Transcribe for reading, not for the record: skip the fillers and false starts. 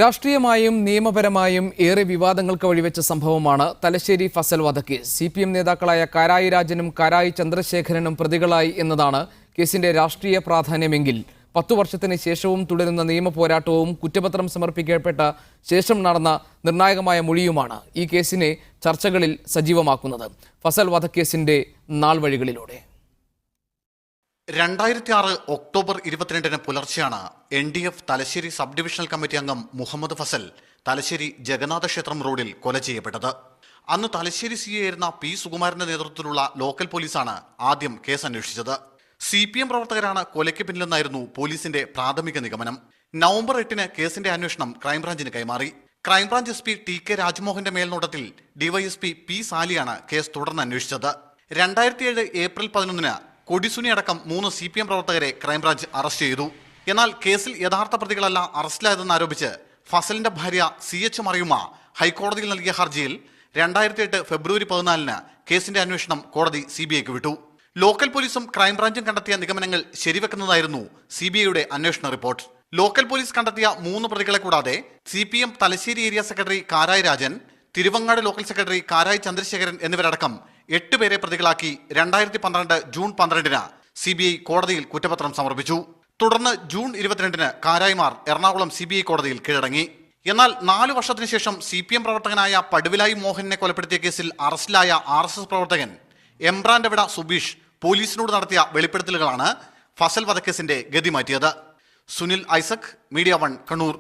രാഷ്ട്രീയമായും നിയമപരമായും ഏറെ വിവാദങ്ങൾക്ക് വഴിവെച്ച സംഭവമാണ് തലശ്ശേരി ഫസൽ വധക്കേസ്. CPM നേതാക്കളായ കാരായി രാജനും കാരായി ചന്ദ്രശേഖരനും പ്രതികളായി എന്നതാണ് കേസിന്റെ രാഷ്ട്രീയ പ്രാധാന്യമെങ്കിൽ 10 വർഷത്തിന് ശേഷവും തുടരുന്ന നിയമ പോരാട്ടവും കുറ്റപത്രം സമർപ്പിക്കപ്പെട്ട ശേഷം നടന്ന നിർണായകമായ മൊഴിയുമാണ് ഈ കേസിനെ ചർച്ചകളിൽ സജീവമാക്കുന്നത്. ഫസൽ വധക്കേസിന്റെ നാൾവഴികളിലൂടെ 2006 ഒക്ടോബർ 22 പുലർച്ചെയാണ് NDF Thalassery sub divisional committee അംഗം മുഹമ്മദ് ഫസൽ തലശ്ശേരി ജഗന്നാഥ ക്ഷേത്രം റോഡിൽ കൊല ചെയ്യപ്പെട്ടത്. അന്ന് തലശ്ശേരി CA ആയിരുന്ന P. സുകുമാരന്റെ നേതൃത്വത്തിലുള്ള ലോക്കൽ പോലീസാണ് ആദ്യം കേസ് അന്വേഷിച്ചത്. CPM പ്രവർത്തകരാണ് കൊലയ്ക്ക് പിന്നിലെന്നായിരുന്നു പോലീസിന്റെ പ്രാഥമിക നിഗമനം. നവംബർ 8 കേസിന്റെ അന്വേഷണം ക്രൈംബ്രാഞ്ചിന് കൈമാറി. ക്രൈംബ്രാഞ്ച് SP TK രാജ്മോഹന്റെ മേൽനോട്ടത്തിൽ DYSP P. സാലിയാണ് കേസ് തുടർന്ന് അന്വേഷിച്ചത്. 2007 ഏപ്രിൽ 11 കൊടിസുനി അടക്കം 3 CPM പ്രവർത്തകരെ ക്രൈംബ്രാഞ്ച് അറസ്റ്റ് ചെയ്തു. എന്നാൽ കേസിൽ യഥാർത്ഥ പ്രതികളല്ല അറസ്റ്റിലായതെന്ന് ആരോപിച്ച് ഫസലിന്റെ ഭാര്യ CH മറിയുമ്മ ഹൈക്കോടതിയിൽ നൽകിയ ഹർജിയിൽ 2008 ഫെബ്രുവരി 14 കേസിന്റെ അന്വേഷണം കോടതി CBIക്ക് വിട്ടു. ലോക്കൽ പോലീസും ക്രൈംബ്രാഞ്ചും കണ്ടെത്തിയ നിഗമനങ്ങൾ ശരിവെക്കുന്നതായിരുന്നു CBIയുടെ അന്വേഷണ റിപ്പോർട്ട്. ലോക്കൽ പോലീസ് കണ്ടെത്തിയ 3 പ്രതികളെ കൂടാതെ CPM Thalassery area secretary Karayi Rajan, Thiruvangad local secretary Karayi Chandrasekharan എന്നിവരടക്കം 8 പേരെ പ്രതികളാക്കി 2012 ജൂൺ 12 CBI കോടതിയിൽ കുറ്റപത്രം സമർപ്പിച്ചു. തുടർന്ന് ജൂൺ 22 കാരായിമാർ എറണാകുളം CBI കോടതിയിൽ കീഴടങ്ങി. എന്നാൽ 4 വർഷത്തിനു ശേഷം CPM പ്രവർത്തകനായ പടുവിലായി മോഹനെ കൊലപ്പെടുത്തിയ കേസിൽ അറസ്റ്റിലായ RSS പ്രവർത്തകൻ എംബ്രാൻഡവിട സുബീഷ് പോലീസിനോട് നടത്തിയ വെളിപ്പെടുത്തലുകളാണ് ഫസൽ വധക്കേസിന്റെ ഗതി മാറ്റിയത്. സുനിൽ ഐസക്, മീഡിയ 1, കണ്ണൂർ.